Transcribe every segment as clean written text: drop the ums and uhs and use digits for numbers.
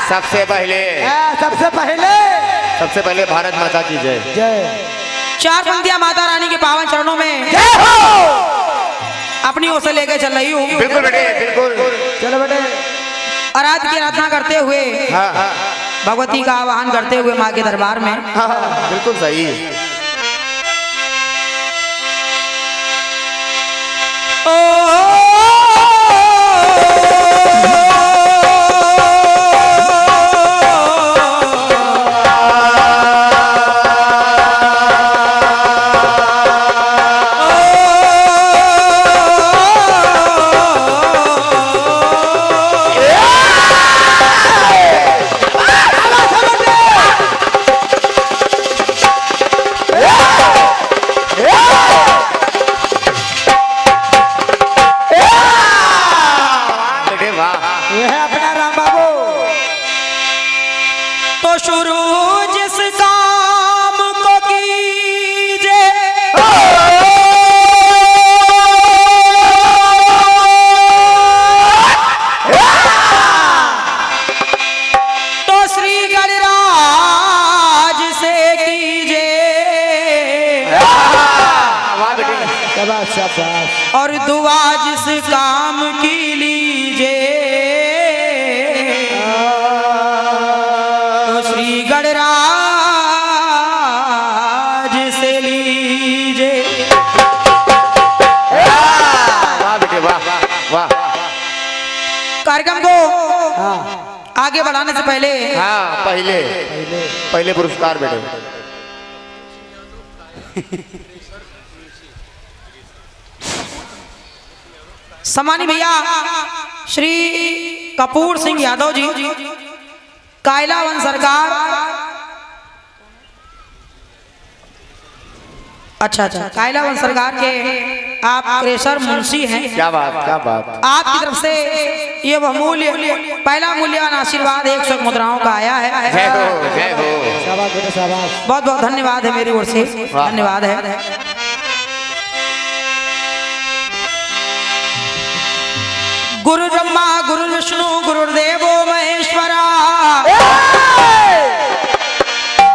सबसे पहले भारत माता की जय। जय। 4 पंक्तियां माता रानी के पावन चरणों में जय हो। अपनी ओर से लेके चल रही हूँ। बिल्कुल बेटे, बिल्कुल। चलो बेटे। आराध्य की आराधना करते हुए, भगवती का आवाहन करते हुए माँ के दरबार में। बिल्कुल सही। तो शुरू जिस काम को कीजे, तो श्री गणराज से कीजे, और दुआ जिस काम की लीजे, गणराज से लीजे। वाह बेटे, वाह वाह। कार्यक्रम को आगे बढ़ाने से पहले पहले पुरस्कार बेटे। सम्मानी भैया श्री कपूर सिंह यादव जी, कायलावन सरकार। अच्छा, कायलावन सरकार के आप क्रेशर मुंशी हैं। क्या बात, क्या बात। आपकी तरफ से ये बहुमूल्य पहला मूल्यवान आशीर्वाद 100 मुद्राओं का आया है। जय हो, जय हो। शाबाश बेटा, शाबाश। बहुत बहुत धन्यवाद है मेरी ओर से, धन्यवाद है। गुरु ब्रह्मा गुरु विष्णु गुरुदेवो महेश्वरा,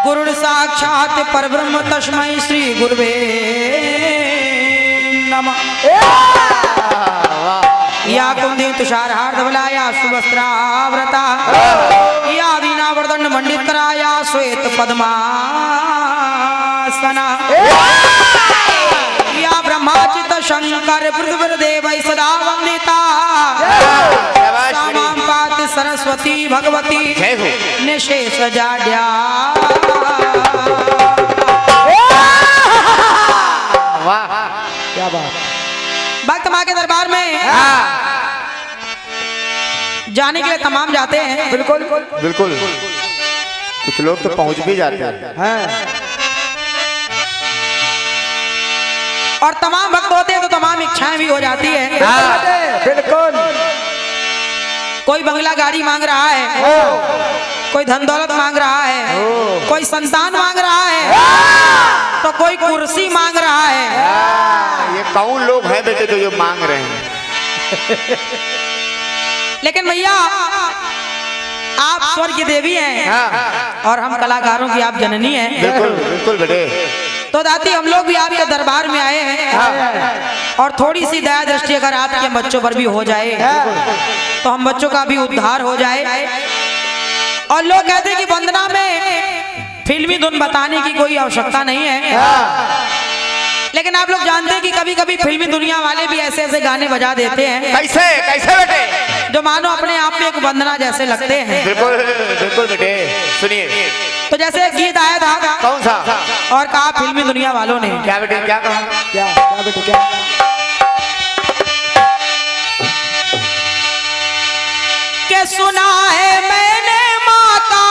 गुरु साक्षात परब्रह्म तस्मै श्री गुरुवे नमः। या कुंदी तुषारहार धवला, या सुवस्त्रावृता, या वीणा वरदंड मंडित करा, या श्वेत पद्मासना, या ब्रह्माचित शंकर पृथ्वीर्देव सदा वंदिता, सामां पाति सरस्वती भगवती निशेष जाड्या। वाह, क्या बात। भक्त माँ के दरबार में जाने के लिए तमाम जाते हैं। बिल्कुल बिल्कुल। कुछ लोग तो पहुंच भी जाते हैं। और तमाम भक्त होते हैं तो तमाम इच्छाएं भी हो जाती है। बिल्कुल। कोई बंगला गाड़ी मांग रहा है, कोई धन दौलत मांग रहा है, कोई संतान मांग रहा है, तो कोई कुर्सी मांग रहा है। ये कौन लोग हैं बेटे जो ये मांग रहे हैं? लेकिन भैया आप स्वर्ग की देवी हैं और हम कलाकारों की आप जननी हैं। बिल्कुल बिल्कुल बेटे। तो दादी हम लोग भी आपके दरबार में आए हैं और थोड़ी सी दया दृष्टि अगर आपके बच्चों पर भी हो जाए तो हम बच्चों का भी उद्धार हो जाए। और लोग कहते हैं कि वंदना में फिल्मी धुन बताने की कोई आवश्यकता नहीं है, लेकिन आप लोग जानते हैं कि कभी कभी फिल्मी दुनिया वाले भी ऐसे ऐसे गाने बजा देते हैं। कैसे कैसे बेटे? जो मानो अपने आप में एक वंदना जैसे लगते हैं। बिल्कुल बिल्कुल बेटे, सुनिए। तो जैसे एक गीत आया था, कौन सा? और कहा फिल्मी दुनिया वालों ने क्या बेटे, क्या कहा? क्या बेटे, क्या? के सुना है मैंने माँ का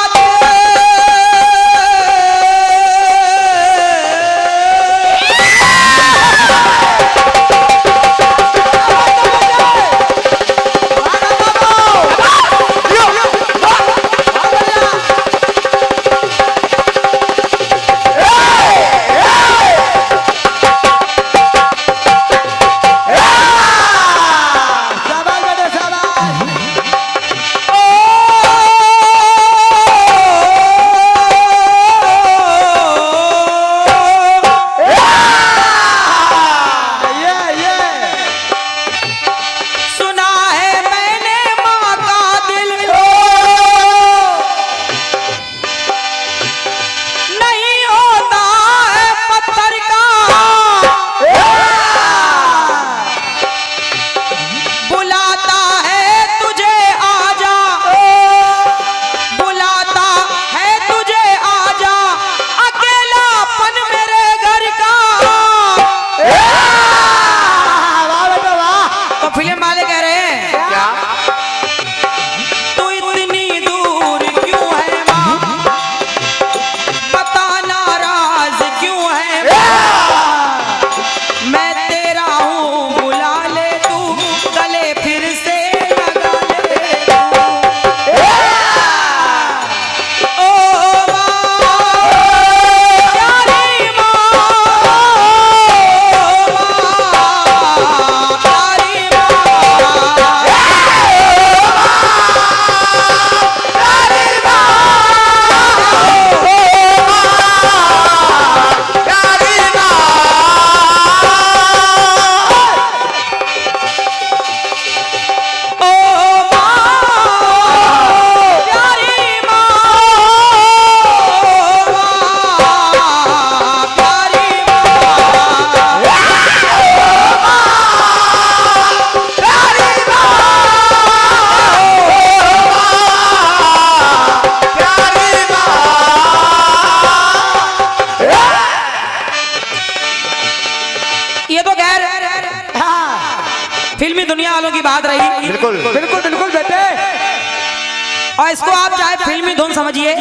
और इसको आप चाहे फिल्मी धुन समझिए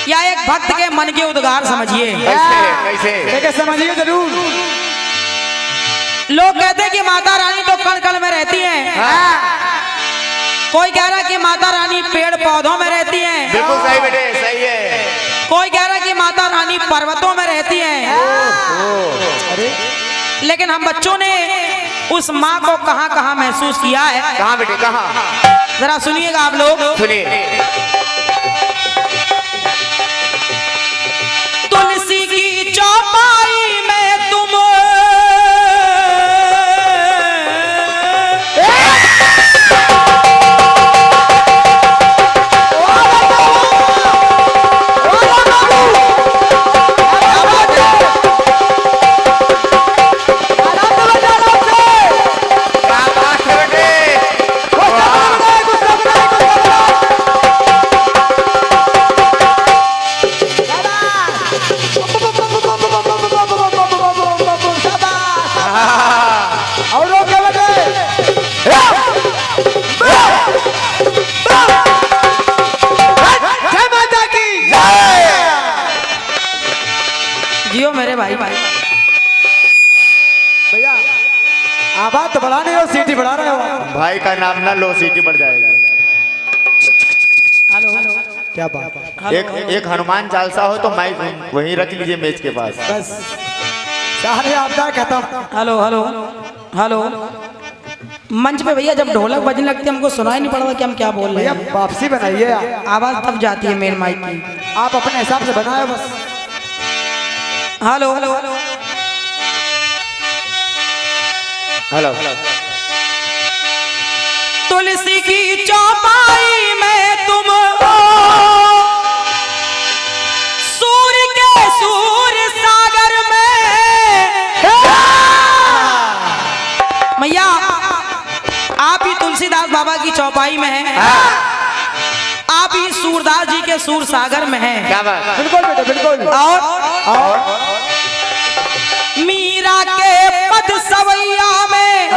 या एक भक्त के मन के उद्गार समझिए। कैसे समझिए जरूर। लोग कहते हैं कि माता रानी तो कण कण में रहती हैं, कोई कह रहा है कि माता रानी पेड़ पौधों में रहती हैं, बिल्कुल सही बेटे, सही है। कोई कह रहा है कि माता रानी पर्वतों में रहती हैं। अरे लेकिन हम बच्चों ने उस माँ को कहाँ कहाँ महसूस किया है। कहाँ बेटे, कहाँ? जरा सुनिएगा आप लोग। सुनिए। तुलसी की चौपाई में तुम जियो मेरे भाई। भैया आवाज तो बढ़ा नहीं हो, सीटी बढ़ा रहे हो। भाई का नाम ना लो, सीटी बढ़ जाएगी। हेलो क्या बात है। एक हनुमान चालीसा हो तो माइक वहीं रख लीजिए मेज के पास। बस सारे आपदा खत्म। Hello hello hello. मंच पे भैया जब ढोलक बजने लगती है हमको सुनाई नहीं पड़ता कि हम क्या बोल रहे भैया हैं। वापसी बनाइए, आवाज तब जाती है मेन माइक की। आप अपने हिसाब से बनाए बस। Hello hello hello. तुलसी की चौपाई में तुम सूर्य के सूर्य सागर में। मैया आप ही तुलसीदास बाबा की चौपाई में हैं, आप ही सूरदास जी के सूर सागर में हैं। क्या बात? बिल्कुल बेटे बिल्कुल। और मीरा के पद सवैया में,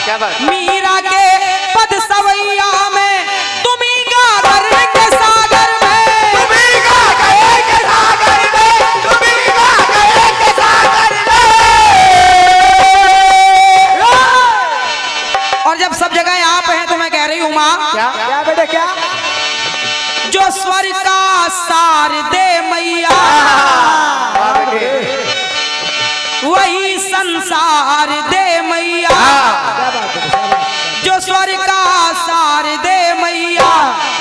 क्या बात? मीरा के पद सवैया में, तुम्ही गागर के सागर में, तुम्ही गागर के सागर में, तुम्ही गागर के सागर में। और जब सब जगह आप हैं तो मैं कह रही हूँ माँ, क्या बेटे क्या? जो स्वर का सार दे मैया, वही संसार दे मैया। जो स्वर का सार दे मैया,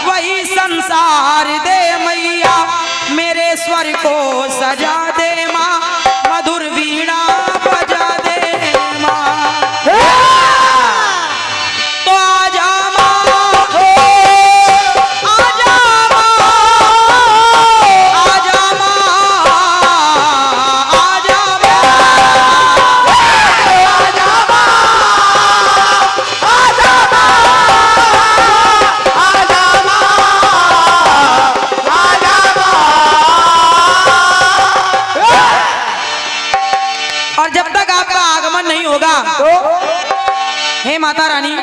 वही संसार दे मैया। मेरे स्वर को सजा दे माँ, मधुर वीणा बजा दे माँ। तो आजा माँ, आजा माँ, आजा माँ, आजा माँ। और जब तक आपका आगमन नहीं होगा हे माता रानी,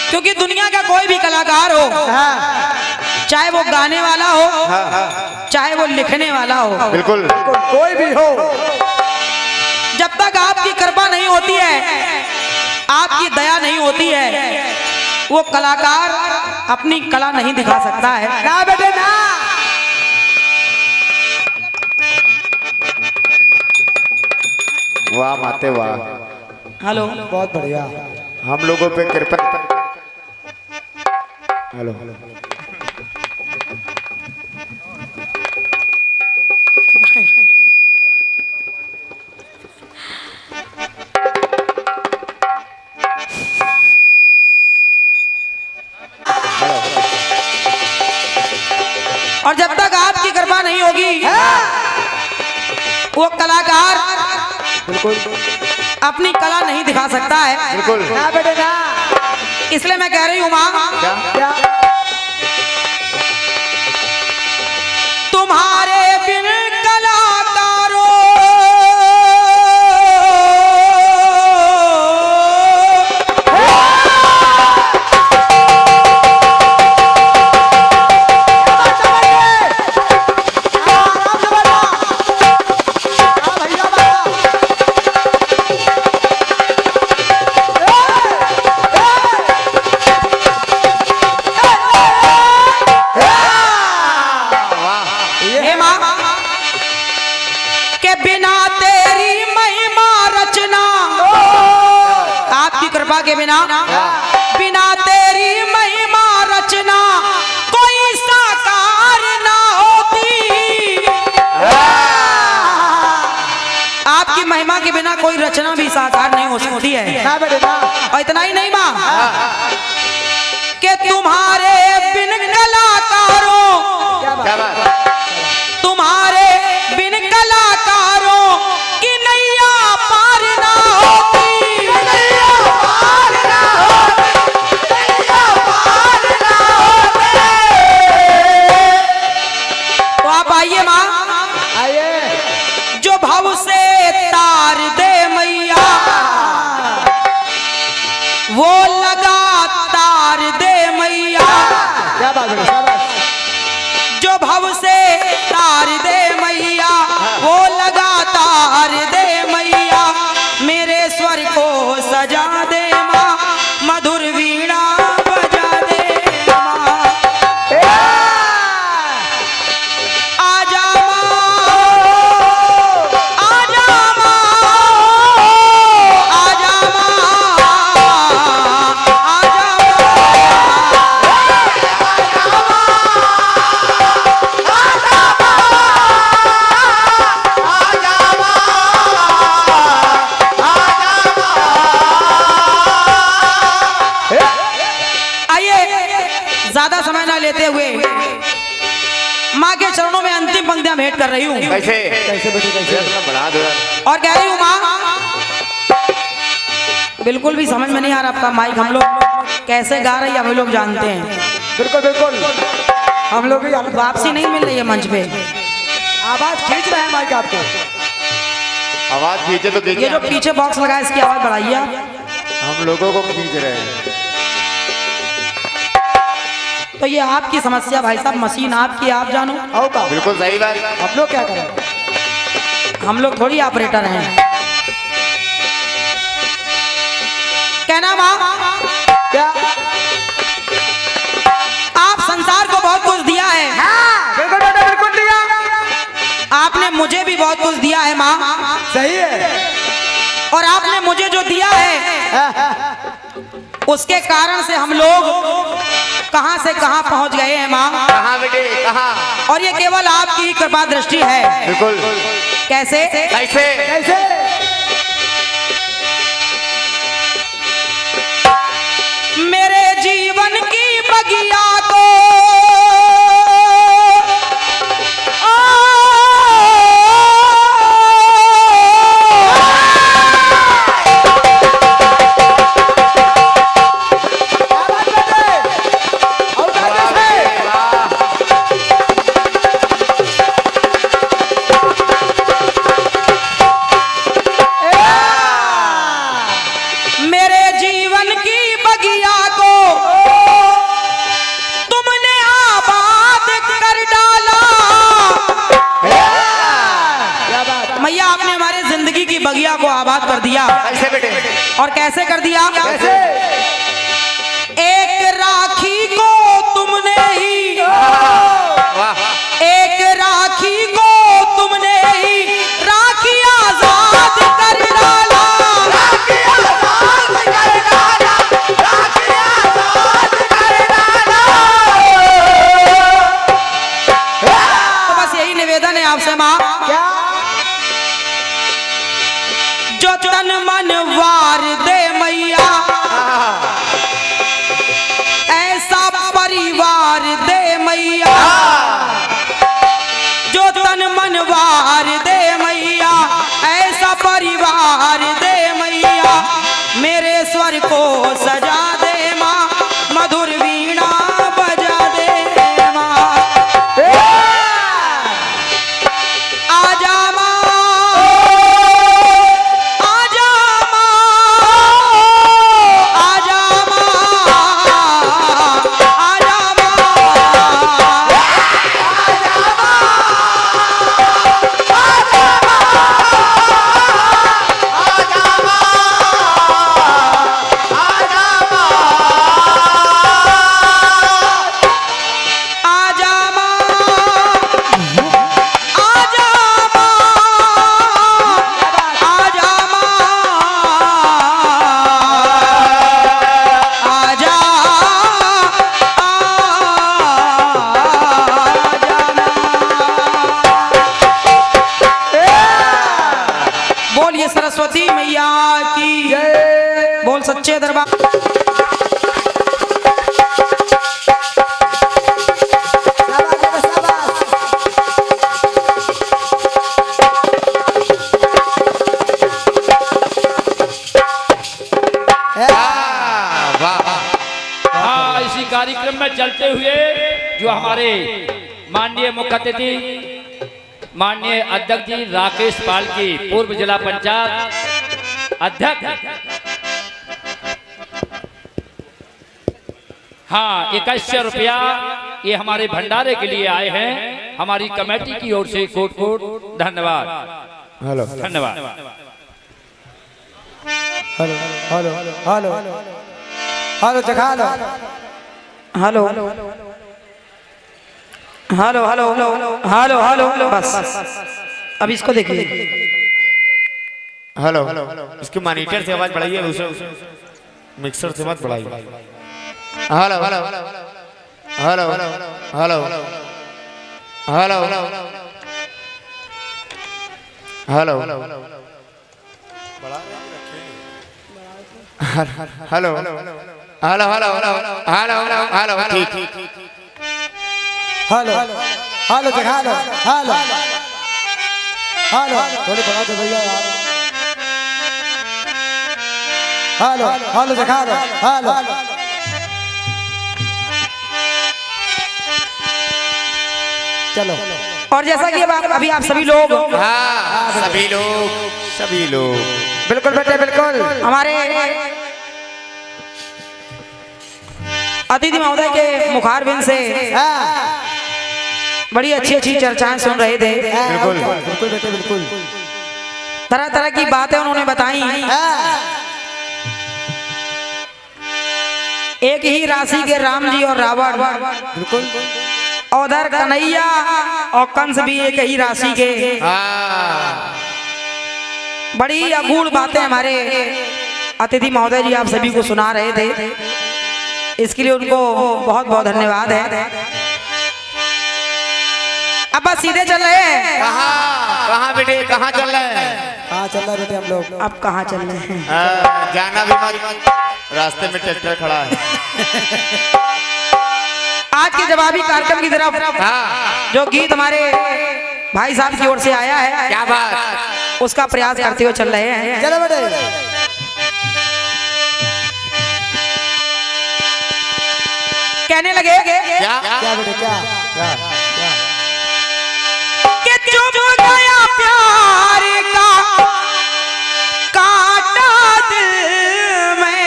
क्योंकि दुनिया का कोई भी कलाकार हो, चाहे वो गाने वाला हो, चाहे वो लिखने वाला हो, बिल्कुल कोई भी हो, जब तक आपकी कृपा नहीं होती है, आपकी दया नहीं होती है, वो कलाकार अपनी कला नहीं दिखा सकता है। ना बेटे ना। वाह माते वाह। हेलो बहुत बढ़िया। हम लोगों पे कृपा। हेलो। और जब तक आपकी कृपा नहीं होगी, वो कलाकार बिल्कुल अपनी कला नहीं दिखा सकता है। बिल्कुल ना बेटे ना। इसलिए मैं कह रही हूँ माँ, क्या? तुम्हारे बिन कलाकारों बिना बिना तेरी महिमा रचना कोई साकार ना होती। आपकी महिमा के बिना कोई रचना भी साकार नहीं हो सकती है। और इतना ही नहीं माँ कि तुम्हारे बिन कलाकारों, तुम्हारे बिन कलाकारों की नैया पार ना होती। तो आप आइए माँ, आइए। जो भव से तार दे मैया वो लगा तार दे मैया। क्या बात है, शाबाश। जो भव से तार दे मैया वो लगा तार दे मैया। मेरे स्वर को सजा दे माँ, मधुर वीणा बजा दे माँ। आजा माँ, आजा माँ, आजा माँ, आजा ज्यादा समय ना लेते हुए माँ के चरणों में अंतिम पंक्तियां भेंट कर रही हूँ। कैसे कैसे बेटे, कैसे? बढ़ा दो यार। और कह रही हूँ माँ, बिल्कुल भी समझ में नहीं आ रहा आपका माइक हम लोग कैसे गा रही है, हम लोग जानते हैं। बिल्कुल बिल्कुल, हम लोग भी वापसी नहीं मिल रही है मंच पे। आवाज खींच रहे हैं माइक आपको। आवाज खींचे तो देखिए। ये जो पीछे बॉक्स लगा है इसकी आवाज बढ़ाइए आप। हम लोगों को खींच रहे हैं। तो ये आपकी समस्या भाई साहब, मशीन आपकी, आप जानो। आओ का बिल्कुल सही बात। हम लोग क्या करें? हम लोग थोड़ी ऑपरेटर हैं। कहना माँ, क्या? आप संसार को बहुत कुछ दिया है। बिल्कुल बेटा, बिल्कुल दिया। आपने मुझे भी बहुत कुछ दिया है माँ। सही है। और आपने मुझे जो दिया है उसके कारण से हम लोग कहां से कहां पहुंच गए हैं माँ। कहाँ बेटे, कहाँ? और ये केवल आपकी कृपा दृष्टि है। बिल्कुल। कैसे? कैसे? कैसे? मेरे जीवन की बगिया को बगिया को आबाद कर दिया। कैसे बेटे? और कैसे कर दिया? कैसे? एक राखी को तुमने ही, वाह। एक राखी को तुमने ही राखी आजाद कर डाला। राखी आजाद कर डाला, राखी आजाद कर डाला। तो बस यही निवेदन है आपसे माँ, क्या? जो तन मन वार दे मैया ऐसा परिवार दे मैया। जो तन मन वार दे मैया ऐसा परिवार दे मैया। मेरे स्वर को सजा दे माँ, मधुर वीणा बजा दे माँ। आजा माँ, आजा माँ, आजा माँ, आजा आजा इसी कार्यक्रम में चलते हुए जो हमारे माननीय मुख्य अतिथि माननीय अध्यक्ष जी राकेश पाल की पूर्व जिला पंचायत अध्यक्ष, हाँ 2100 रुपया ये हमारे भंडारे के लिए आए हैं। हमारी कमेटी की ओर से कोट कोट धन्यवाद। हेलो धन्यवाद। हेलो हेलो हेलो हेलो जगा लो। Hello hello hello hello hello बस अब इसको देखिए। हेलो इसके मॉनिटर से आवाज बढ़ाइए, दूसरे मिक्सर से मत बढ़ाइए। Hello hello hello hello hello hello hello hello hello hello hello ठीक हेलो हेलो जगा लो। हेलो हेलो थोड़ी बढ़ा दो भैया यार। हेलो हेलो जगा लो। हेलो चलो। और जैसा कि अब अभी आप सभी लोग, हाँ सभी लोग बिल्कुल बेटे बिल्कुल, हमारे अतिथि महोदय के मुखारबिंद से बड़ी अच्छी अच्छी चर्चाएं सुन रहे थे। बिल्कुल बिल्कुल बेटे बिल्कुल। तरह तरह की बातें उन्होंने बताई। एक ही राशि के राम जी और रावण, बिल्कुल उधर कन्हैया और कंस भी एक ही राशि के। बड़ी अगूढ़ बातें हमारे अतिथि महोदय जी आप सभी को सुना रहे थे, इसके लिए उनको बहुत बहुत धन्यवाद है। अब बस सीधे चल रहे हैं। कहाँ बेटे कहाँ चल रहे हैं? कहाँ चल रहा है बेटे हम लोग? अब कहाँ चल रहे हैं? जाना भी मत, रास्ते में ट्रैक्टर खड़ा है। आज के जवाबी कार्यक्रम की तरफ जो गीत हमारे भाई साहब की ओर से आया है, क्या बात, उसका प्रयास करते हुए चल रहे हैं। चलो बेटे। कहने लगे क्या क्या बेटे क्या क्या क्या? कि चुभ गया प्यार का कांटा दिल में,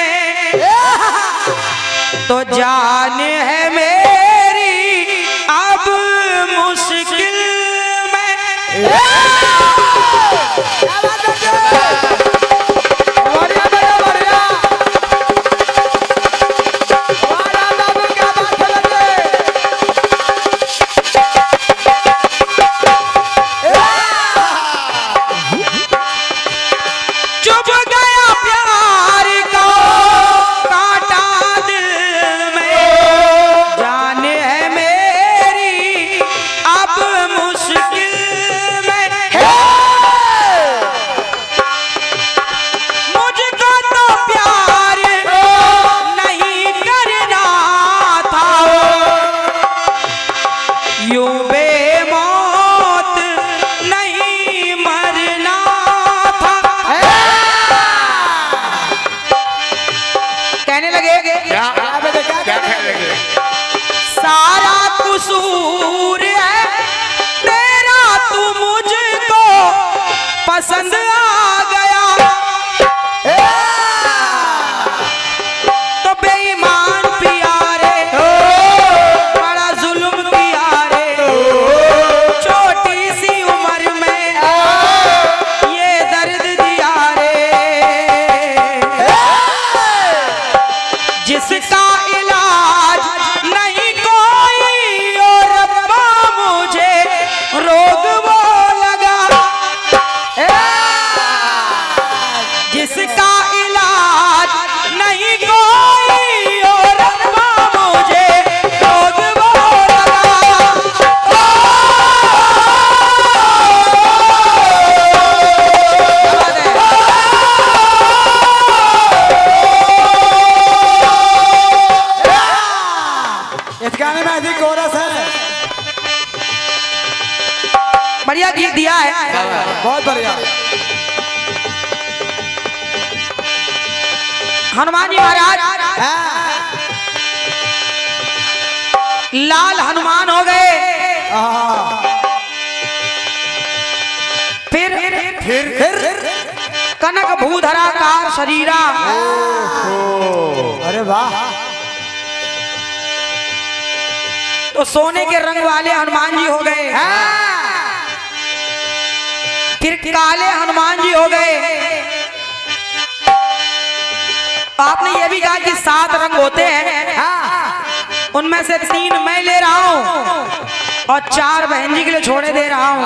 तो जान है मेरी अब मुश्किल में। बढ़िया बढ़िया बढ़िया। वाला बाबू क्या बात है बेटे? चुभ गया प्यार का कांटा दिल में, जान है मेरी अब मुश्किल में। मुझको तो प्यार नहीं करना था, यूं बेमौत नहीं मरना था। कहने लगे क्या कहने लगे? सारा कसूर है तेरा, तू मुझको पसंद आ गया, तो बेईमान पिया रे बड़ा जुल्म किया रे, छोटी सी उम्र में ये दर्द दिया रे, जिसका इलाज नहीं कोई और रब्बा मुझे रोग वो लगा, जिसका इलाज नहीं कोई और रब्बा मुझे रोग वो लगा। इस गाने में अधिक कोरस है। बढ़िया गीत दिया है, बहुत बढ़िया। हनुमान जी महाराज लाल हनुमान हो गए। फिर कनक भूधराकार शरीरा। अरे वाह। तो सोने के रंग वाले हनुमान जी हो गए। फिर काले हनुमान जी हो गए। आपने ये भी कहा कि 7 रंग होते हैं, उनमें से 3 मैं ले रहा हूं और 4 बहन जी के लिए छोड़े दे रहा हूं।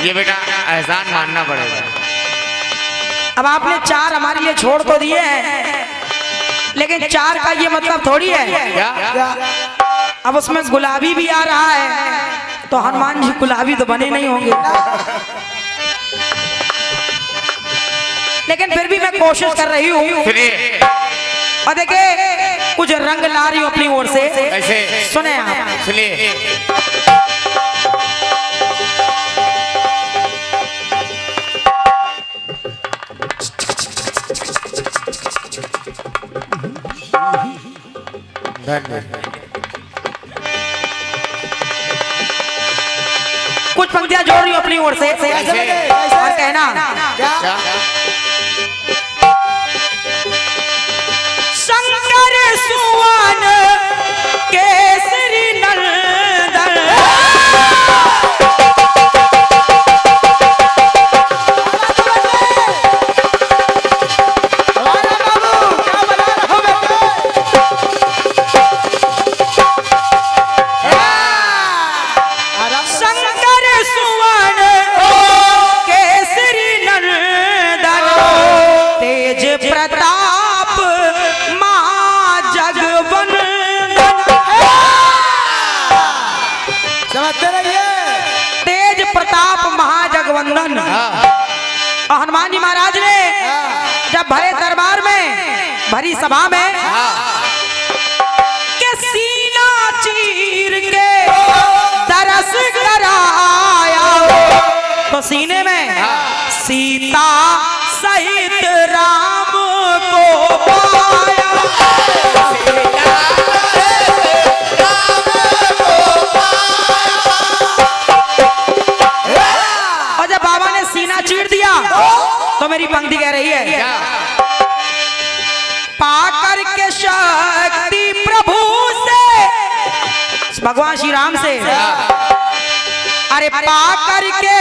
ये बेटा एहसान मानना पड़ेगा। अब आपने 4 हमारे लिए छोड़ तो दिए हैं, लेकिन 4 का ये मतलब थोड़ी है। क्या? अब उसमें गुलाबी भी आ रहा है, तो हनुमान जी गुलाबी तो बने नहीं होंगे। लेकिन फिर भी मैं कोशिश कर रही हूँ। और देखिए कुछ रंग ला रही हूँ अपनी ओर से। कैसे? सुने आप। सुनिए। कुछ पंक्तियां जोड़ रही हूँ अपनी ओर से और कहना क्या? शंकर सुवन केसरी नंदन शंकर सुवन केसरी नंदन तेज प्रताप समझते रहिए। तेज प्रताप महाजगवंदन। हनुमान जी महाराज ने जब भरे दरबार में, भरी सभा में के सीना चीर के दरस कराया, तो सीने में सीता सहित राम को पाया। तो मेरी पंक्ति कह रही है, पाकर के शक्ति प्रभु से, भगवान श्री राम से, अरे पाकर के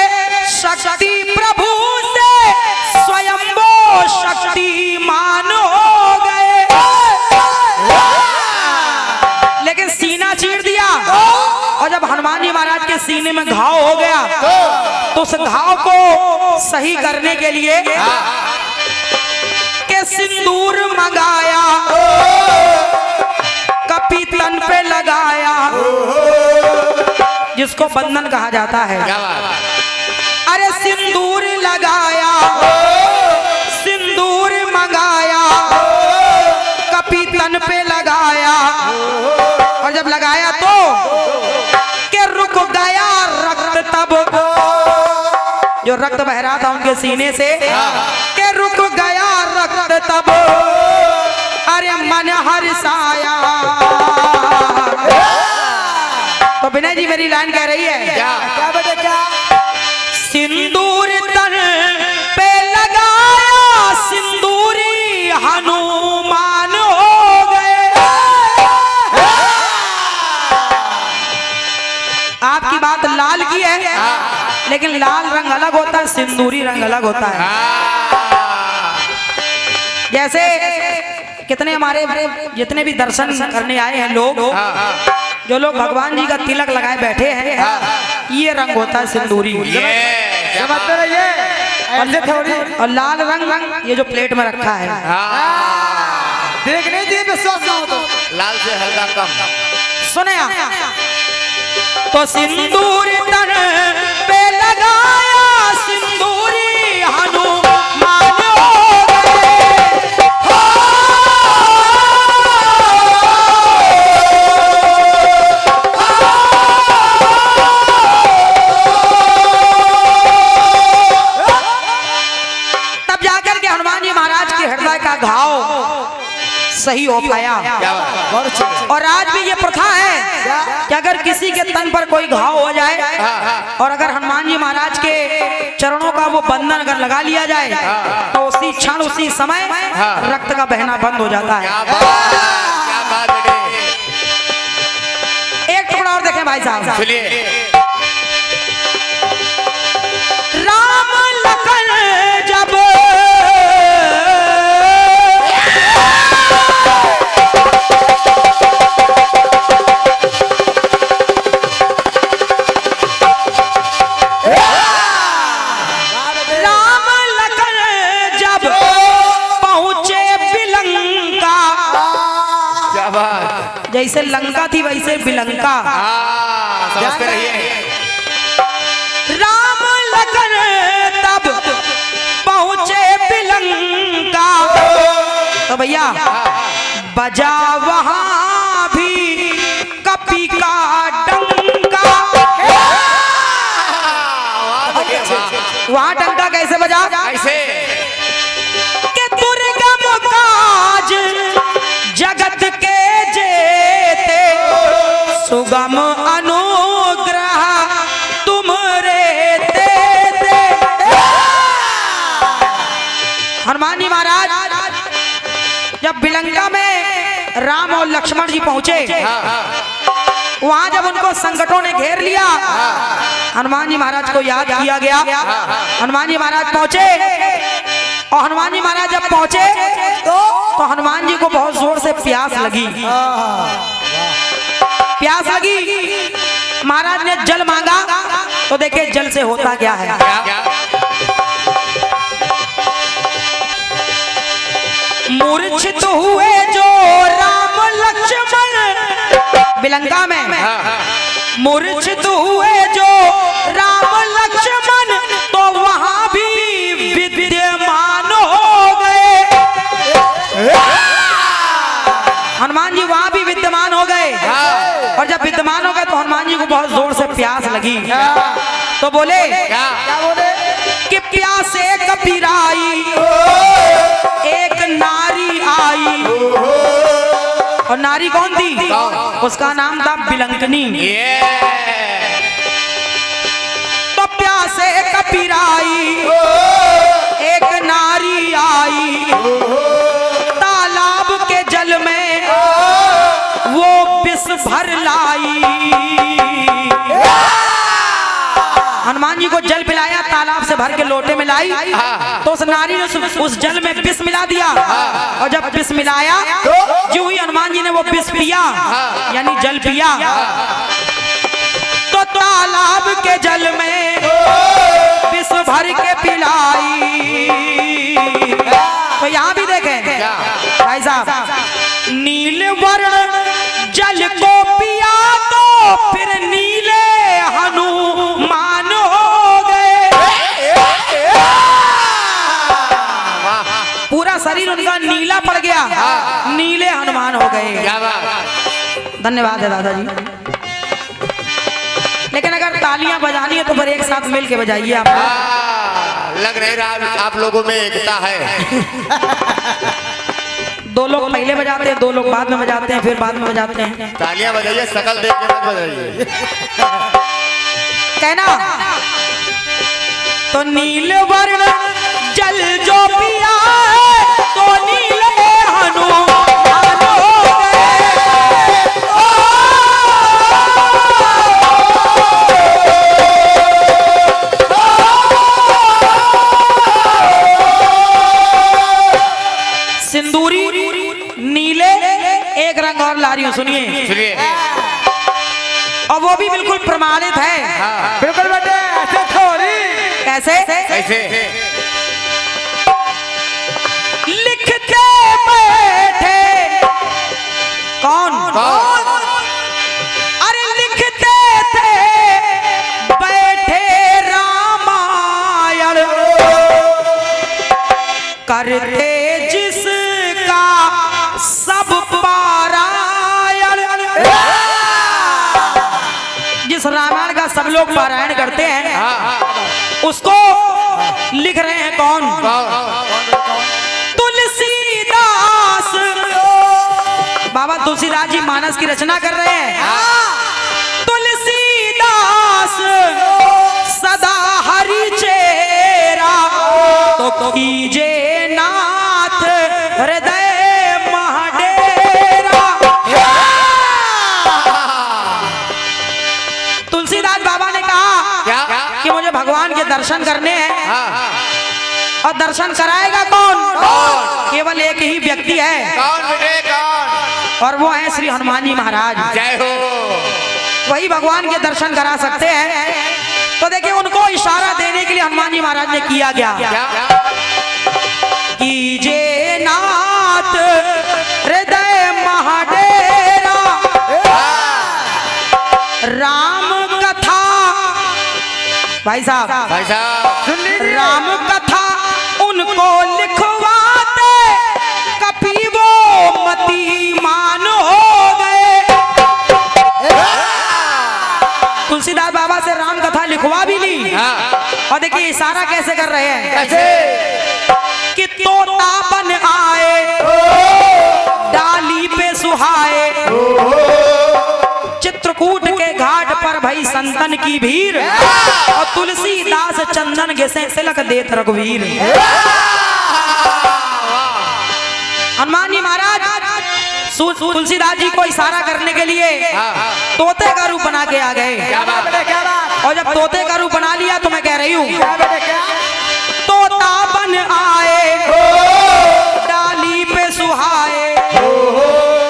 शक्ति प्रभु से स्वयंभू शक्तिमान हो गए। लेकिन सीना चीर दिया, और जब हनुमान जी महाराज के सीने में घाव हो गया, तो उस घाव को सही करने के लिए के सिंदूर मंगाया, कपी तन पे लगाया, जिसको बंधन कहा जाता है। अरे सिंदूर लगाया, सिंदूर मंगाया, कपी तन पे लगाया, और जब लगाया तो के रुक गया रक्त, तब जो रक्त बह रहा था उनके सीने से, के रुक गया रक्त तब, अरे मन हर्षाया। तो विनय जी मेरी लाइन कह रही है, क्या बता क्या? सिंदूर तन पे लगाया, सिंदूरी हनुमान हो गए। आपकी बात लाल की है, लेकिन लाल रंग अलग होता है, सिंदूरी रंग अलग होता है। जैसे कितने हमारे जितने भी दर्शन करने आए हैं लोग, जो लोग भगवान जी का तिलक लगाए बैठे हैं, ये रंग होता है सिंदूरी। समझते रहिए। और लाल रंग ये जो प्लेट में रखा है, देखने दिए विश्वास ना हो तो लाल से हल्का कम। सुने आप। तो सिंदूर तन पे लगाया, सिंदूरी हनुमान हो गए। तब जाकर के हनुमान जी महाराज के हृदय का घाव सही हो पाया। और आज भी ये प्रथा है कि अगर किसी के तन पर कोई घाव हो जाए और अगर हनुमान जी महाराज के चरणों का वो बंधन अगर लगा लिया जाए तो उसी क्षण उसी समय रक्त का बहना बंद हो जाता है। एक टुकड़ा और देखें भाई साहब। राम लखन जब जैसे लंका थी वैसे बिलंका। समझते रहिए। राम लखन तब पहुंचे बिलंका तो भैया बजा वहां भी कपी का डंका। वहां डंका कैसे बजा? कैसे? कि दुर्गम काज जगत के जेते सुगम अनुग्रह तुमरे देते। हनुमान जी महाराज जब बिलंका में राम और लक्ष्मण जी पहुंचे वहां जब उनको संकटों ने घेर लिया हनुमान जी महाराज को याद किया गया। हनुमान जी महाराज पहुंचे और हनुमान जी महाराज जब पहुंचे तो हनुमान जी को बहुत जोर से प्यास लगी। प्यास लगी महाराज ने जल मांगा तो देखिए जल से होता क्या है। मूर्छित हुए जो राम लक्ष्मण बिलंका में मूर्छित हुए जो राम लक्ष्मण तो वहां भी विद्यमान हो गए। हनुमान जी वहां भी विद्यमान हो गए और जब विद्यमान हो गए तो हनुमान जी को बहुत जोर से प्यास लगी तो बोले कि प्यासे कपिराई एक नारी आई। और नारी कौन थी? उसका नाम था बिलंकनी। तो प्यासे कपिराई एक नारी आई तालाब के जल में वो विष भर लाई। हनुमान जी को जल पिलाया तालाब से भर के लोटे में लाई तो उस नारी ने उस जल में विष मिला दिया और जब विष मिलाया जो ही हनुमान जी ने वो विष पिया यानी जल पिया तो तालाब के जल में विष भर के पिलाई। तो यहाँ भी देखें भाई साहब नील वर्ण जल को पिया तो फिर नीले हनुमान हो गए। पूरा शरीर उनका नीला पड़ गया नीले हनुमान हो गए। धन्यवाद है दादाजी। लेकिन अगर तालियां बजानी है तो फिर एक साथ मिल के बजाइए आप। लग नहीं रहा आप लोगों में एकता है। दो लोग पहले बजाते हैं दो लोग बाद में बजाते हैं फिर बाद में बजाते हैं। तालियां बजाइए शकल देख के मत बजाइए। कहना तो नील वर्ण जल जो पिया तो नीले हनुमान हो गए। सिंदूरी नीले एक रंग और ला रही हूं सुनिए और वो भी बिल्कुल प्रमाणित है। बिल्कुल बेटे ऐसे थोड़ी कैसे कैसे लिखते बैठे कौन अरे लिखते थे बैठे रामायण करते जिसका सब पारायण। जिस रामायण का सब लोग पारायण करते हैं उसको लिख रहे हैं कौन? तुलसीदास बाबा तुलसीदास जी मानस की रचना कर रहे हैं। तुलसीदास सदा हरि चेरा तो कीजे नाथ हृदय महाडेरा। तुलसीदास बाबा ने कहा कि मुझे भगवान के दर्शन करने हैं, और दर्शन कराएगा कौन? केवल एक ही व्यक्ति है, और वो है श्री हनुमान जी महाराज। जय हो। वही भगवान के दर्शन करा सकते हैं। तो देखिए, उनको इशारा देने के लिए हनुमान जी महाराज ने किया गया, कीजे नाथ हृदय महाडेरा राम कथा। भाई साहब राम कथा उनको लिखवाते कभी वो मतीमान हो गए। तुलसीदास बाबा से राम कथा लिखवा भी ली, और देखिए इशारा कैसे कर रहे हैं कि तोता बन आए डाली पे सुहाए, चित्रकूट के घाट पर भई संतन की भीड़, और तुलसीदास चंदन घिसे तिलक देत रघुवीर। हनुमान जी महाराज तुलसीदास जी को इशारा करने के लिए तोते का रूप बना के आ गए, और जब तोते का रूप बना लिया तो मैं कह रही हूँ, तोता बन आए डाली पे सुहाए,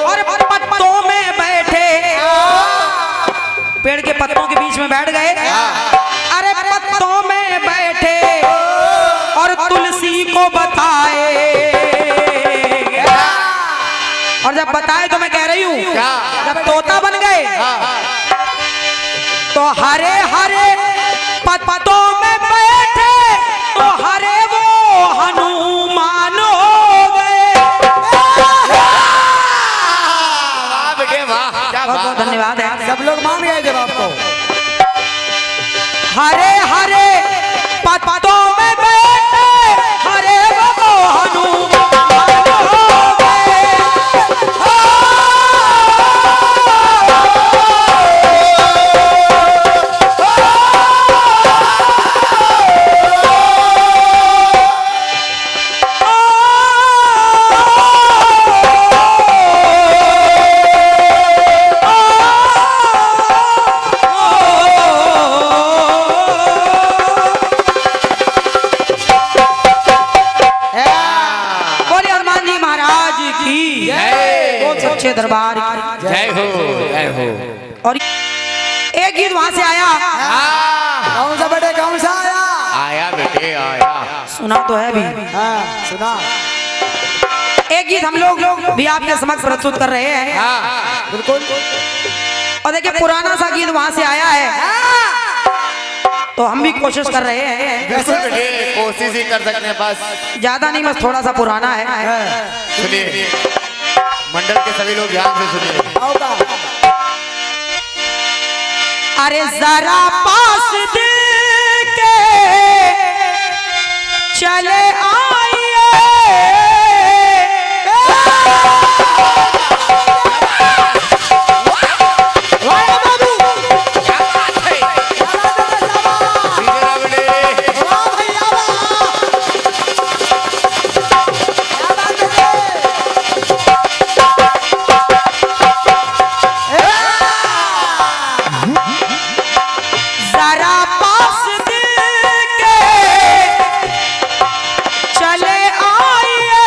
और पत्तों में बैठे, पेड़ के पत्तों के बीच में बैठ गए, अरे पत्तों में बैठे और तुलसी को बताए। और जब बताए तो मैं कह रही हूँ, जब तोता बन गए तो हरे हरे पत्तों में बैठे तो हरे वो हनुमान हो गए। बहुत बहुत धन्यवाद है, सब लोग मान गए जवाब को। हरे हरे पत्तों में बैठे हरे वो हनुमान हो गए। दरबार जय हो जय हो। और एक गीत वहां से आया, कौन सा बेटे कौन सा आया? आया बेटे आया। सुना तो है भी, सुना। एक गीत हम लोग भी आपके समक्ष प्रस्तुत कर रहे हैं। बिल्कुल। और देखिए पुराना सा गीत वहां से आया है, तो हम भी कोशिश कर रहे हैं। बिल्कुल बेटे, कोशिश ही कर सकते हैं, बस ज्यादा नहीं, बस थोड़ा सा पुराना है। सुनिए, मंडल के सभी लोग ध्यान से सुनिए। अरे जरा पास दिल के चले आइए, चले आइए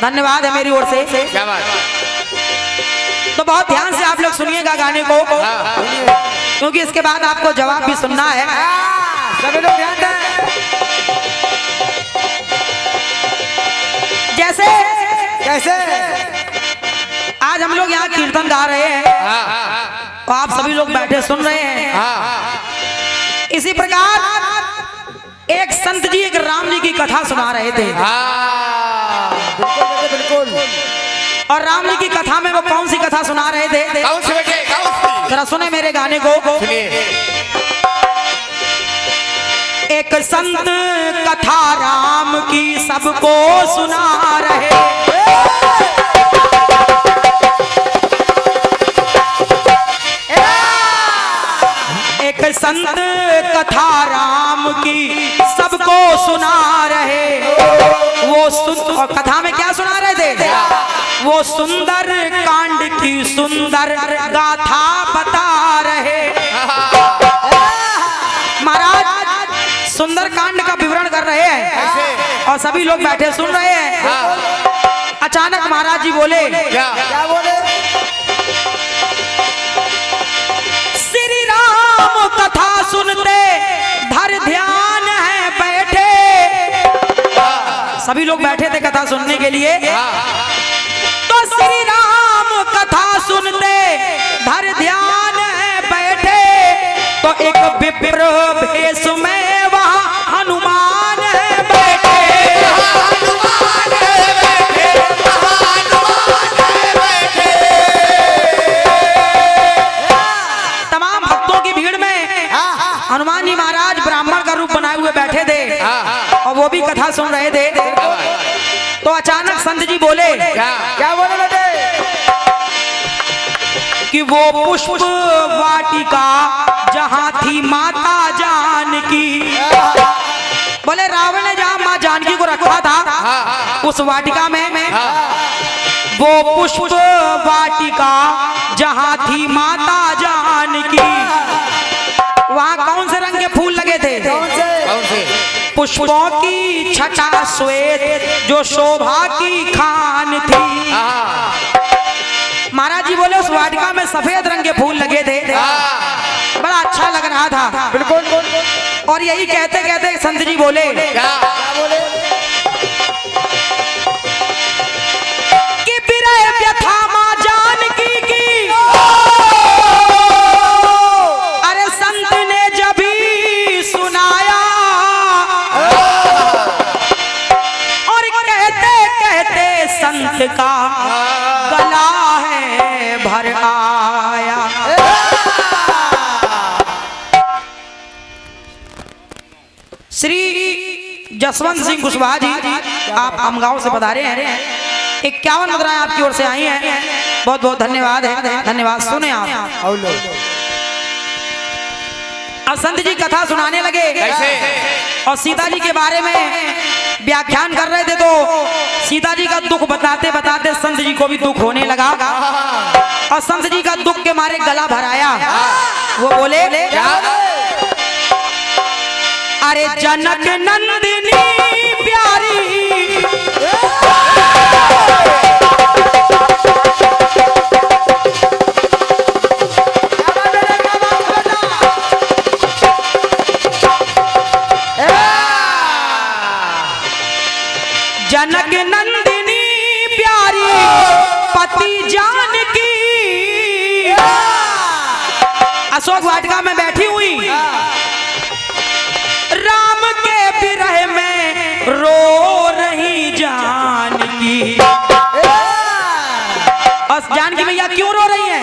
धन्यवाद है मेरी ओर से। क्या बात। तो बहुत ध्यान से आप लोग सुनिएगा गाने को, क्योंकि इसके बाद आपको जवाब भी सुनना है। सभी लोग ध्यान दें। जैसे कैसे आज हम लोग यहाँ कीर्तन गा रहे हैं और आप सभी लोग बैठे सुन रहे हैं, इसी प्रकार एक संत जी एक राम जी की कथा सुना रहे थे। बिल्कुल। और राम जी की कथा में वो कौन सी कथा सुना रहे थे? कौन सी बेटे, कौन सी? जरा सुने मेरे गाने को। सुनिए। एक संत कथा राम की सबको सुना रहे, एक संत कथा राम की सबको सुना रहे। वो कथा में क्या सुना रहे थे? वो सुंदर कांड की सुंदर गाथा बता रहे। महाराज सुंदर कांड का विवरण कर रहे हैं और सभी लोग बैठे सुन रहे हैं। अचानक महाराज जी बोले, क्या बोले? श्री राम कथा सुनते धर ध्यान है बैठे। सभी लोग बैठे थे कथा सुनने के लिए। तो श्री राम कथा सुनते धर ध्यान है बैठे। तो एक विप्र भेष में वहां हनुमान है बैठे। तमाम भक्तों की भीड़ में हनुमान जी महाराज ब्राह्मण का रूप बनाए हुए बैठे थे और वो भी कथा सुन रहे थे। तो अचानक संत जी बोले, क्या बोले बेटे? कि वो पुष्प वाटिका जहां थी माता जानकी। बोले रावण ने जहां मां जानकी को रखा था उस वाटिका में वो पुष्प वाटिका जहां थी माता जानकी, वहां कौन से रंग के फूल लगे थे? कौन से? पुष्पों की छटा श्वेत जो शोभा की खान थी। महाराज जी बोले उस वाटिका में सफेद रंग के फूल लगे थे, बड़ा अच्छा लग रहा था। बिल्कुल। और यही कहते कहते संत जी बोले, क्या बोले? कि विरह व्यथा मां जानकी की, अरे संत ने जब भी सुनाया और कहते कहते संत का गला है भर आया। श्री जसवंत सिंह कुशवाहा जी आप आमगांव से पधारे हैं। 51 मुद्राएं आपकी ओर से आई हैं, बहुत बहुत धन्यवाद है। धन्यवाद। सुने आप। अब संत जी कथा सुनाने लगे और सीता जी के बारे में व्याख्यान कर रहे थे। तो सीता जी का दुख बताते बताते संत जी को भी दुख होने लगा और संत जी का दुख के मारे गला भराया। वो बोले, अरे जनक नंदिनी प्यारी, जनक नंदिनी प्यारी पति जानकी अशोक वाटिका में बैठी हुई राम के विरह में रो रही जानकी। और जानकी भैया क्यों रो रही हैं?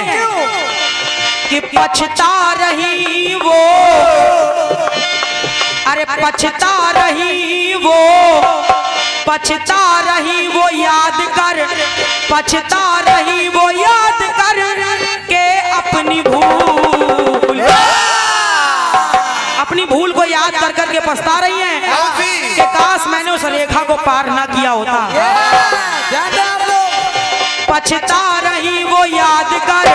कि पछता रही वो, अरे पछता रही वो, पछता रही वो याद कर, पछता रही वो याद कर के अपनी भूल, अपनी भूल को याद कर करके पछता रही हैं कि काश मैंने उस रेखा को पार ना किया होता। पछता रही वो याद कर,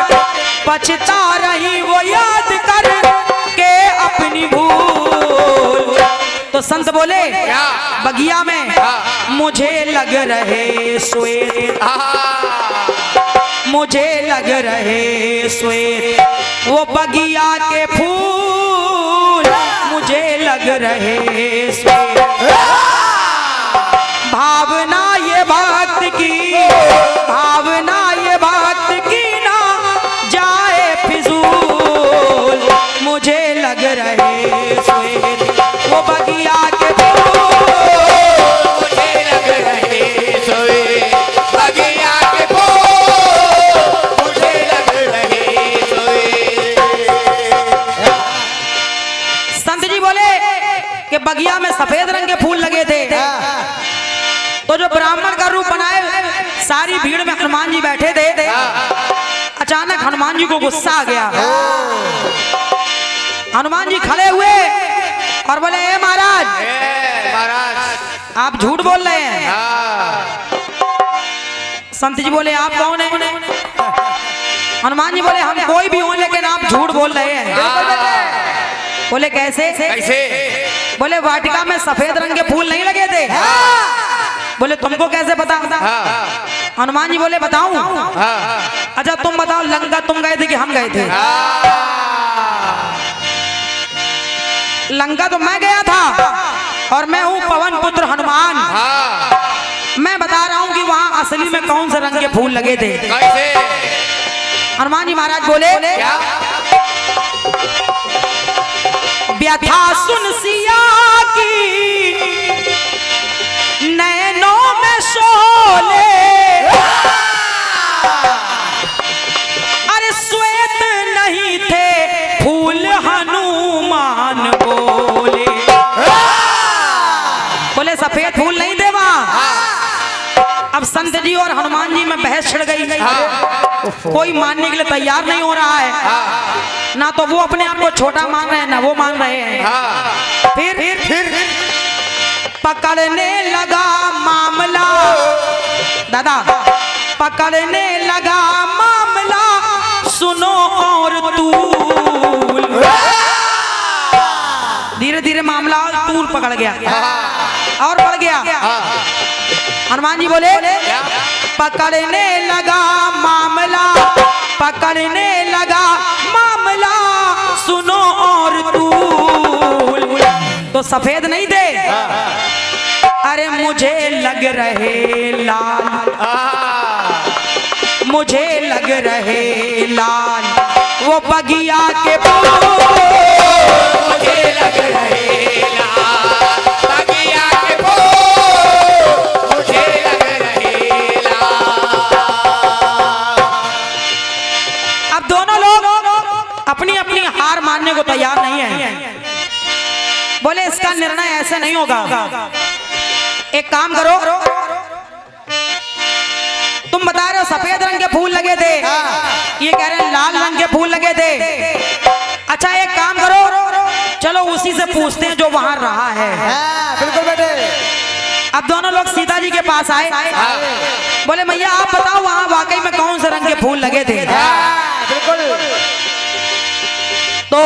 पछता रही वो याद कर के अपनी भूल। तो संत बोले, बगिया में मुझे लग रहे श्वेत, मुझे लग रहे श्वेत वो बगिया के फूल, मुझे लग रहे श्वेत। भावना ये भक्त की, भावना ये भक्त की ना जाए फिजूल, मुझे लग रहे श्वेत वो बगिया के फूल, मुझे लग रहे श्वेत बगिया के फूल, मुझे लग रहे श्वेत। संत जी बोले कि बगिया में सफेद रंग के फूल लगे थे, तो जो ब्राह्मण का रूप बनाए सारी भीड़ में हनुमान जी बैठे थे। अचानक हनुमान जी को गुस्सा आ गया। हनुमान जी खड़े हुए और बोले, ए महाराज, महाराज आप झूठ बोल रहे हैं। संत जी बोले, आप कौन है? हनुमान जी बोले, हम कोई भी हो लेकिन आप झूठ बोल रहे हैं। बोले कैसे? कैसे? बोले वाटिका में सफेद रंग के फूल नहीं लगे थे। बोले तुमको कैसे पता? हनुमान जी बोले बताऊं? अच्छा तुम बताओ, लंका तुम गए थे कि हम गए थे? लंका तो मैं गया था और मैं हूँ पवन पुत्र हनुमान। मैं बता रहा हूँ कि वहाँ असली में कौन से रंग के फूल लगे थे। कैसे? हनुमान जी महाराज बोले, व्यथा सुन सिया की नैनों में शोले, अरे श्वेत नहीं थे फूल हनुमान बोले। बोले सफेद फूल नहीं थे वहां। अब संत जी और हनुमान जी में बहस छिड़ गई। कोई मानने के लिए तैयार नहीं हो रहा है। ना तो वो अपने आप को छोटा मान रहे हैं, ना वो मान रहे हैं। फिर पकड़ने लगा मामला, दादा पकड़ने लगा मामला, सुनो और तूल। धीरे धीरे मामला तूल पकड़ गया और बढ़ गया। हनुमान जी बोले, पकड़ने लगा मामला, पकड़ने लगा मामला, सुनो और तूल। तो सफेद नहीं थे, अरे मुझे लग रहे लाल, मुझे लग रहे लाल वो बगिया के फूल, मुझे लग रहे लाल बगिया के फूल, मुझे लग रहे लाल। अब दोनों लोग अपनी अपनी हार मानने को तैयार नहीं है। बोले इसका निर्णय ऐसे नहीं होगा, एक काम करो, तुम बता रहे हो सफेद रंग के फूल लगे थे, ये कह रहे हैं लाल रंग के फूल लगे थे। अच्छा एक काम करो, चलो उसी से पूछते हैं जो वहां रहा है। बिल्कुल बेटे। अब दोनों लोग सीता जी के पास आए। बोले मैया आप बताओ वहां वाकई में कौन से रंग के फूल लगे थे? बिल्कुल। तो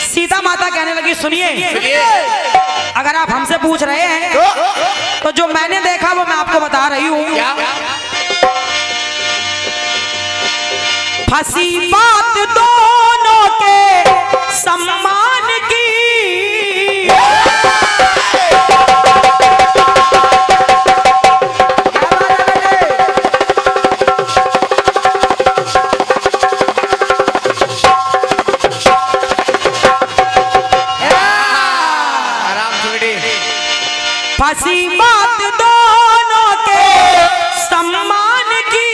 सीता माता कहने लगी, सुनिए, अगर आप हमसे पूछ रहे हैं तो जो मैंने देखा वो मैं आपको बता रही हूँ। फंसी बात दोनों के सम्मान की, फंसी बात दोनों के सम्मान की,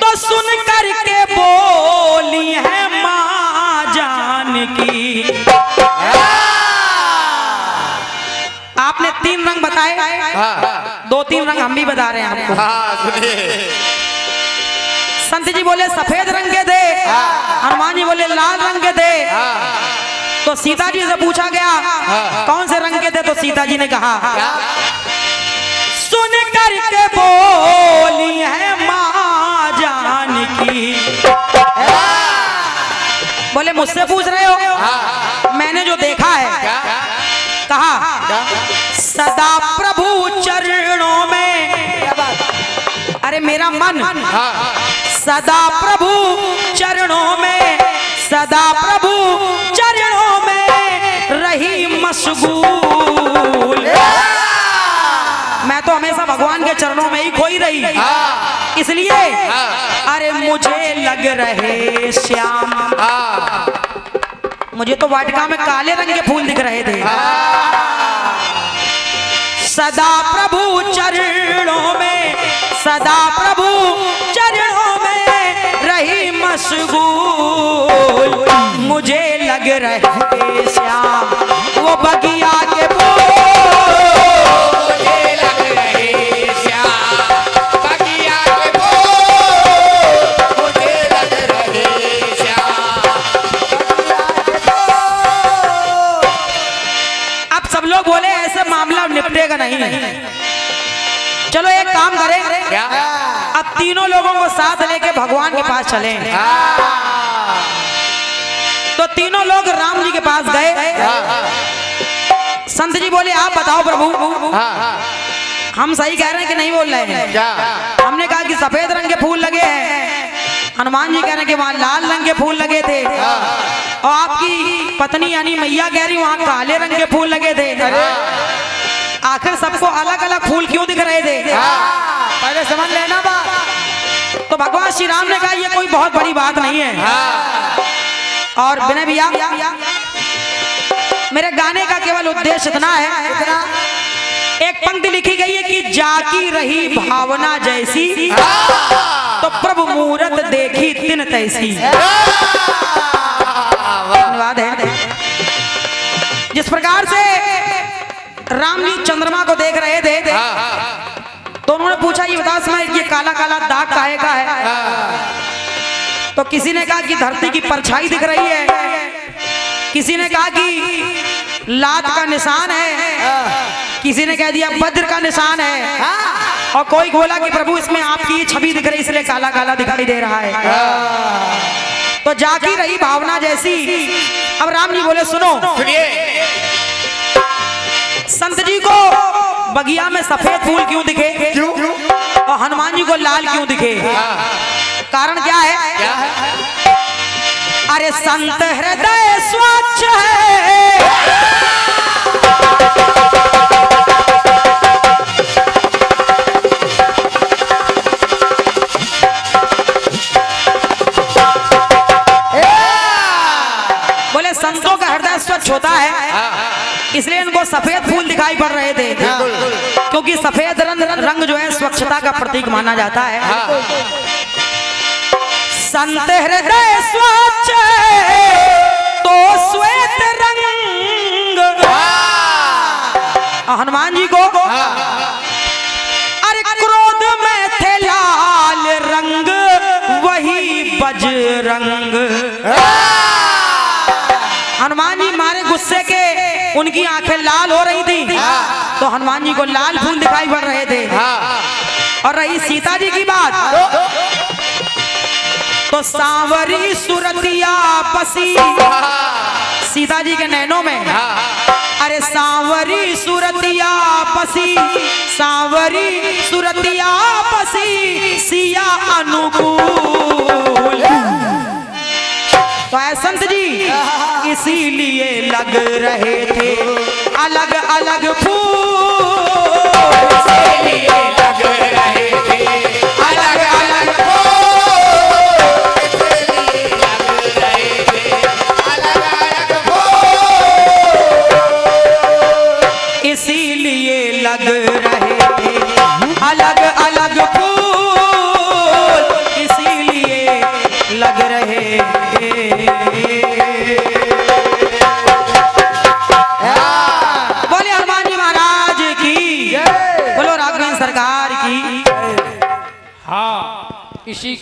तो सुन करके बोली है माँ जानकी। आपने 3 रंग बताए, 2-3 रंग हम भी बता रहे हैं आपको। संत जी बोले सफेद रंग के थे, हनुमान जी बोले लाल रंग के थे। तो सीता जी से पूछा गया कौन से रंग के थे, तो सीता जी ने कहा सुन करके बोली है माँ जानकी। बोले मुझसे पूछ रहे हो? मैंने जो देखा है, कहा सदा प्रभु चरणों में, अरे मेरा मन सदा प्रभु चरणों में, सदा प्रभु चरणों में रही मशगूल। मैं तो हमेशा भगवान के चरणों में ही खोई रही, इसलिए अरे मुझे लग रहे श्याम, मुझे तो वाटिका में काले रंग के फूल दिख रहे थे। सदा प्रभु चरणों में, सदा प्रभु चरणों में रही मशगूल, मुझे लग रहे श्याम वो बगिया के फूल, मुझे लग रहे श्याम बगिया के फूल, मुझे लग रहे श्याम। अब सब लोग बोले ऐसे मामला निपटेगा नहीं। चलो एक काम करें, क्या? अब तीनों लोगों को साथ लेके भगवान के पास चलें। तो तीनों लोग राम जी के पास गए। संत जी बोले आप बताओ प्रभु, हम सही कह रहे हैं कि नहीं बोल रहे हैं? हमने कहा कि सफेद रंग के फूल लगे हैं, हनुमान जी कह रहे हैं कि वहाँ लाल रंग के फूल लगे थे, और आपकी पत्नी यानी मैया कह रही वहाँ काले रंग के फूल लगे थे। आखिर सबको अलग अलग फूल क्यों दिख रहे थे? पहले समझ लेना बात। तो भगवान श्री राम ने कहा ये कोई बहुत बड़ी बात नहीं है। और विनय भैया, मेरे गाने का केवल उद्देश्य इतना है, एक पंक्ति लिखी गई है कि जाकी रही भावना जैसी, तो प्रभु मूरत देखी तिन तैसी। धन्यवाद है। जिस प्रकार से राम जी चंद्रमा को देख रहे थे, तो उन्होंने पूछा ये बता समय ये काला काला दाग काहे का है? तो किसी ने कहा कि धरती की परछाई दिख रही है, किसी ने कहा कि लात का निशान है, किसी ने कह दिया वज्र का निशान है, और कोई बोला कि प्रभु इसमें आपकी छवि दिख रही इसलिए काला काला दिखाई दे रहा है। तो जाकी रही भावना जैसी। अब राम जी बोले सुनो, संत जी को बगिया में सफेद फूल क्यों दिखे, और हनुमान जी को लाल क्यों दिखे? कारण क्या है? अरे संत हृदय स्वच्छ है, बोले संतों का हृदय स्वच्छ होता है, इसलिए इनको सफेद फूल दिखाई पड़ रहे थे, क्योंकि सफेद रंग जो है स्वच्छता का प्रतीक माना जाता है। संत हृदय स्वच्छ तो श्वेत रंग, हनुमान जी को अरे क्रोध में थे लाल रंग वही बजरंग। हनुमान जी मारे गुस्से के उनकी आंखें लाल हो रही थी, तो हनुमान जी को लाल फूल दिखाई पड़ रहे थे। और रही सीता जी की बात, तो सांवरी सुरतिया बसी सीता जी के नैनों में, अरे सांवरी सुरतिया बसी, सांवरी सुरतिया बसी सिया अनुकूल। तो है संत जी इसीलिए लग रहे थे अलग अलग फूल, इसीलिए लग रहे थे अलग अलग इसीलिए लग रहे थे अलग अलग फूल, इसीलिए लग रहे बोले हनुमान जी महाराज की, बोलो राघवेंद्र सरकार की। हाँ, इसी